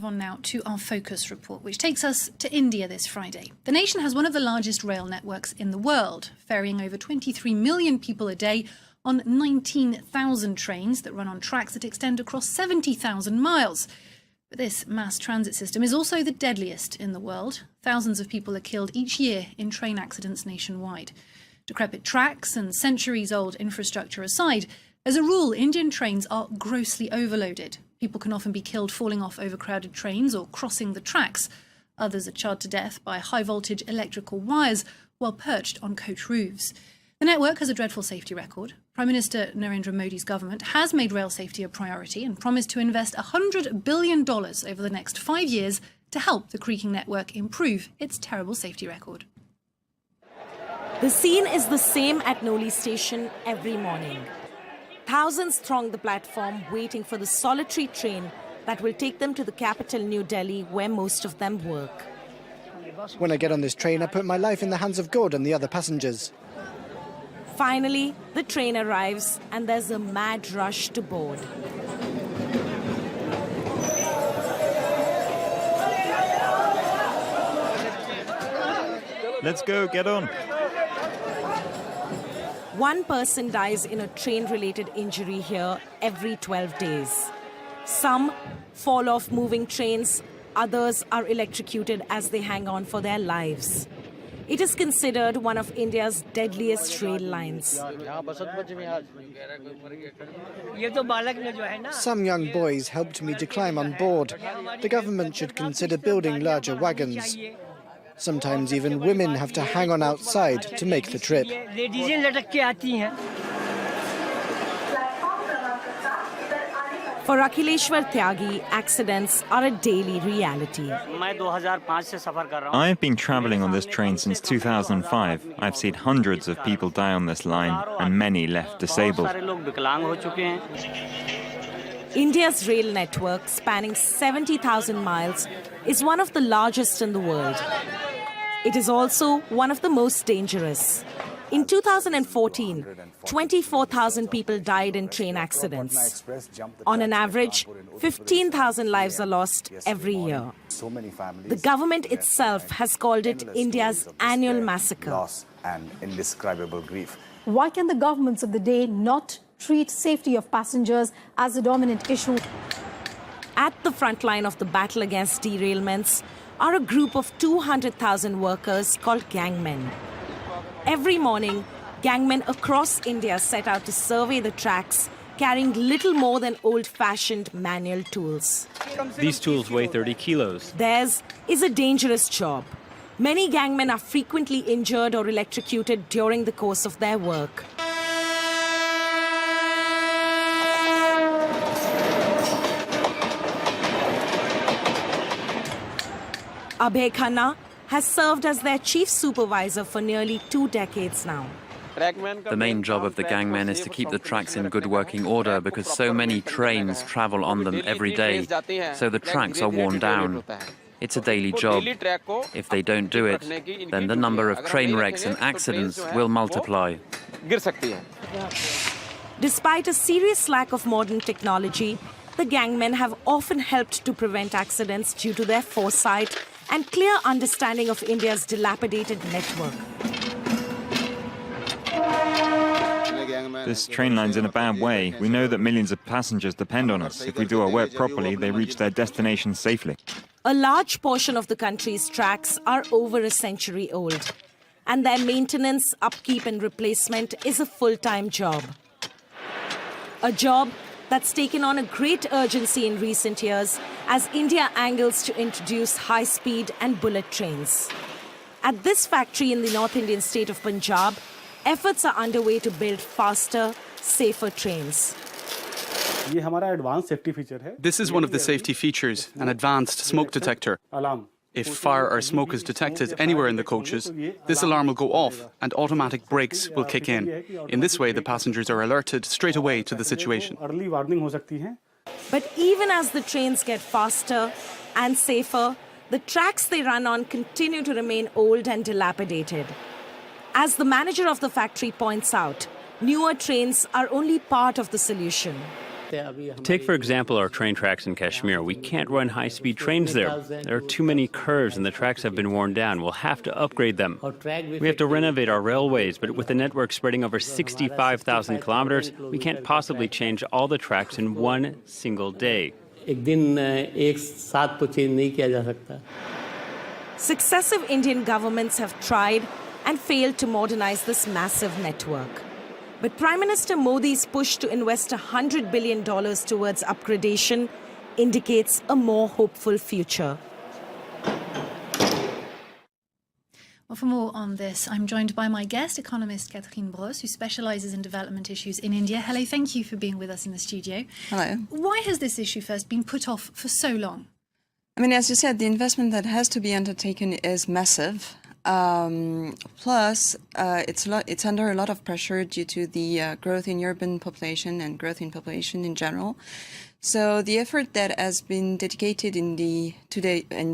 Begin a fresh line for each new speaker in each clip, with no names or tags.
On now to our focus report, which takes us to India this Friday. The nation has one of the largest rail networks in the world, ferrying over 23 million people a day on 19,000 trains that run on tracks that extend across 70,000 miles. But this mass transit system is also the deadliest in the world. Thousands of people are killed each year in train accidents nationwide. Decrepit tracks and centuries-old infrastructure aside, as a rule, Indian trains are grossly overloaded. People can often be killed falling off overcrowded trains or crossing the tracks. Others are charred to death by high-voltage electrical wires while perched on coach roofs. The network has a dreadful safety record. Prime Minister Narendra Modi's government has made rail safety a priority and promised to invest $100 billion over the next 5 years to help the creaking network improve its terrible safety record.
The scene is the same at Noli station every morning. Thousands throng the platform waiting for the solitary train that will take them to the capital, New Delhi, where most of them work.
When I get on this train, I put my life in the hands of God and the other passengers.
Finally, the train arrives and there's a mad rush to board.
Let's go, get on.
One person dies in a train-related injury here every 12 days. Some fall off moving trains, others are electrocuted as they hang on for their lives. It is considered one of India's deadliest rail lines.
Some young boys helped me to climb on board. The government should consider building larger wagons. Sometimes even women have to hang on outside to make the trip.
For Akhileshwar Tyagi, accidents are a daily reality.
I've been travelling on this train since 2005. I've seen hundreds of people die on this line and many left disabled.
India's rail network, spanning 70,000 miles, is one of the largest in the world. It is also one of the most dangerous. In 2014, 24,000 people died in train accidents. On an average, 15,000 lives are lost every year. The government itself has called it India's annual massacre.
Why can the governments of the day not treat safety of passengers as a dominant issue?
At the front line of the battle against derailments are a group of 200,000 workers called gangmen. Every morning, gangmen across India set out to survey the tracks, carrying little more than old-fashioned manual tools.
These tools weigh 30 kilos.
Theirs is a dangerous job. Many gangmen are frequently injured or electrocuted during the course of their work. Abhay Khanna has served as their chief supervisor for nearly 2 decades now.
The main job of the gangmen is to keep the tracks in good working order because so many trains travel on them every day, so the tracks are worn down. It's a daily job. If they don't do it, then the number of train wrecks and accidents will multiply.
Despite a serious lack of modern technology, the gangmen have often helped to prevent accidents due to their foresight and clear understanding of India's dilapidated network.
This train line's in a bad way. We know that millions of passengers depend on us. If we do our work properly, they reach their destination safely.
A large portion of the country's tracks are over a century old, and their maintenance, upkeep and replacement is a full-time job. A job that's taken on a great urgency in recent years as India angles to introduce high-speed and bullet trains. At this factory in the North Indian state of Punjab, efforts are underway to build faster, safer trains.
This is one of the safety features, an advanced smoke detector. If fire or smoke is detected anywhere in the coaches, this alarm will go off and automatic brakes will kick in. In this way, the passengers are alerted straight away to the situation.
But even as the trains get faster and safer, the tracks they run on continue to remain old and dilapidated. As the manager of the factory points out, newer trains are only part of the solution.
Take, for example, our train tracks in Kashmir. We can't run high-speed trains there. There are too many curves and the tracks have been worn down. We'll have to upgrade them. We have to renovate our railways, but with the network spreading over 65,000 kilometers, we can't possibly change all the tracks in one single day.
Successive Indian governments have tried and failed to modernize this massive network. But Prime Minister Modi's push to invest $100 billion towards upgradation indicates a more hopeful future.
Well, for more on this, I'm joined by my guest, economist Catherine Brosse, who specialises in development issues in India. Hello, thank you for being with us in the studio.
Hello.
Why has this issue first been put off for so long?
I mean, as you said, the investment that has to be undertaken is massive. Plus, it's under a lot of pressure due to the growth in urban population and growth in population in general. So the effort that has been dedicated in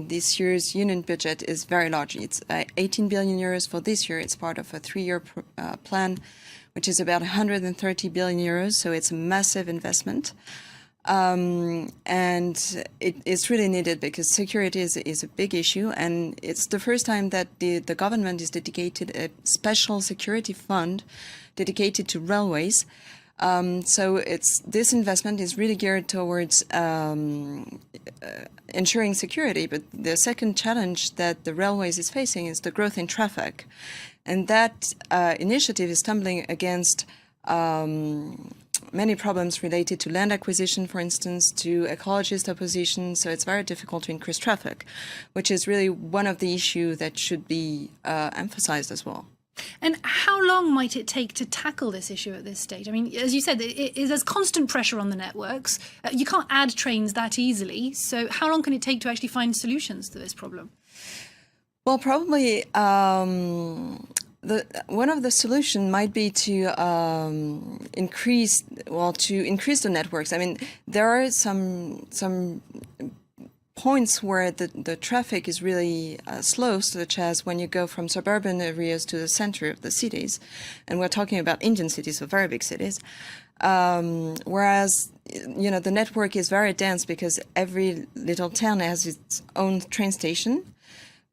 this year's union budget is very large. It's 18 billion euros for this year. It's part of a 3-year plan, which is about 130 billion euros. So it's a massive investment. And it's really needed because security is a big issue, and it's the first time that the government is dedicated a special security fund dedicated to railways. So this investment is really geared towards ensuring security. But the second challenge that the railways is facing is the growth in traffic, and that initiative is stumbling against many problems related to land acquisition, for instance, to ecologist opposition. So it's very difficult to increase traffic, which is really one of the issues that should be emphasized as well.
And how long might it take to tackle this issue at this stage? I mean, as you said, there's constant pressure on the networks. You can't add trains that easily. So how long can it take to actually find solutions to this problem?
Well, probably one of the solutions might be to increase the networks. I mean, there are some points where the traffic is really slow, such as when you go from suburban areas to the center of the cities, and we're talking about Indian cities, so very big cities. Whereas, the network is very dense because every little town has its own train station.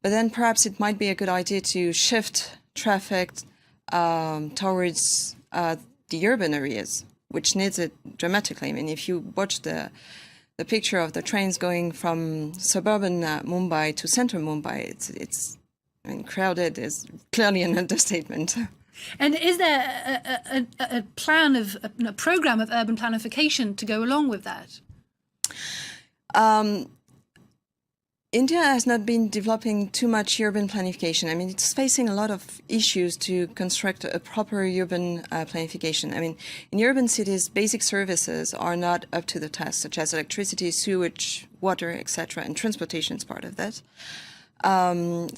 But then perhaps it might be a good idea to shift traffic towards the urban areas, which needs it dramatically. I mean, if you watch the picture of the trains going from suburban Mumbai to central Mumbai, it's crowded is clearly an understatement.
And is there a plan of a program of urban planification to go along with that?
India has not been developing too much urban planification. I mean, it's facing a lot of issues to construct a proper urban planification. I mean, in urban cities, basic services are not up to the task, such as electricity, sewage, water, etc., and transportation is part of that.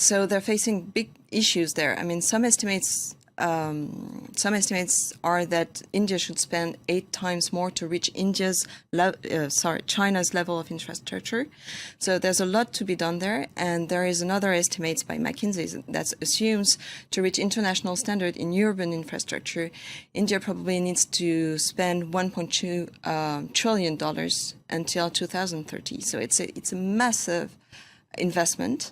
So they're facing big issues there. I mean, some estimates are that India should spend 8 times more to reach China's level of infrastructure. So there's a lot to be done there. And there is another estimate by McKinsey that assumes to reach international standard in urban infrastructure, India probably needs to spend $1.2 trillion until 2030. So it's a massive investment,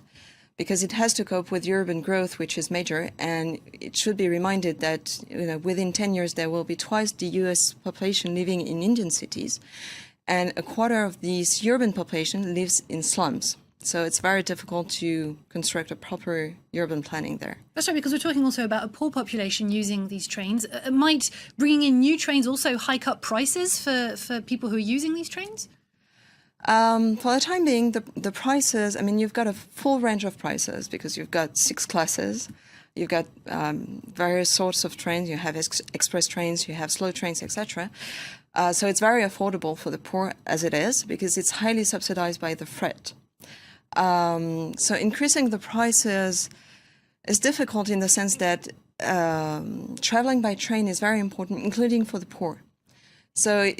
because it has to cope with urban growth, which is major. And it should be reminded that within 10 years, there will be twice the US population living in Indian cities. And a quarter of this urban population lives in slums. So it's very difficult to construct a proper urban planning there.
That's right, because we're talking also about a poor population using these trains. Might bringing in new trains also hike up prices for people who are using these trains?
For the time being, the prices, I mean, you've got a full range of prices because you've got 6 classes. You've got various sorts of trains. You have express trains, you have slow trains, etc. So it's very affordable for the poor as it is because it's highly subsidized by the freight. So increasing the prices is difficult in the sense that traveling by train is very important, including for the poor. So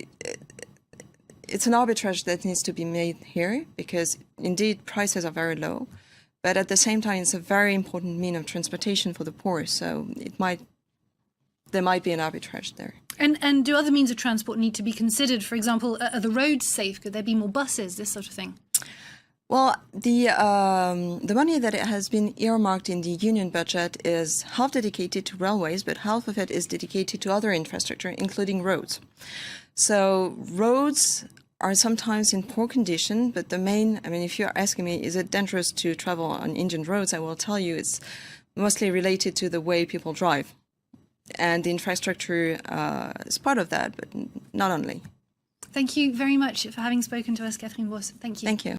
it's an arbitrage that needs to be made here because, indeed, prices are very low. But at the same time, it's a very important means of transportation for the poor. So there might be an arbitrage there.
And do other means of transport need to be considered? For example, are the roads safe? Could there be more buses? This sort of thing.
Well, the money that has been earmarked in the union budget is half dedicated to railways, but half of it is dedicated to other infrastructure, including roads. So roads are sometimes in poor condition, but if you're asking me, is it dangerous to travel on Indian roads, I will tell you it's mostly related to the way people drive. And the infrastructure is part of that, but not only.
Thank you very much for having spoken to us, Catherine Bosse. Thank you.
Thank you.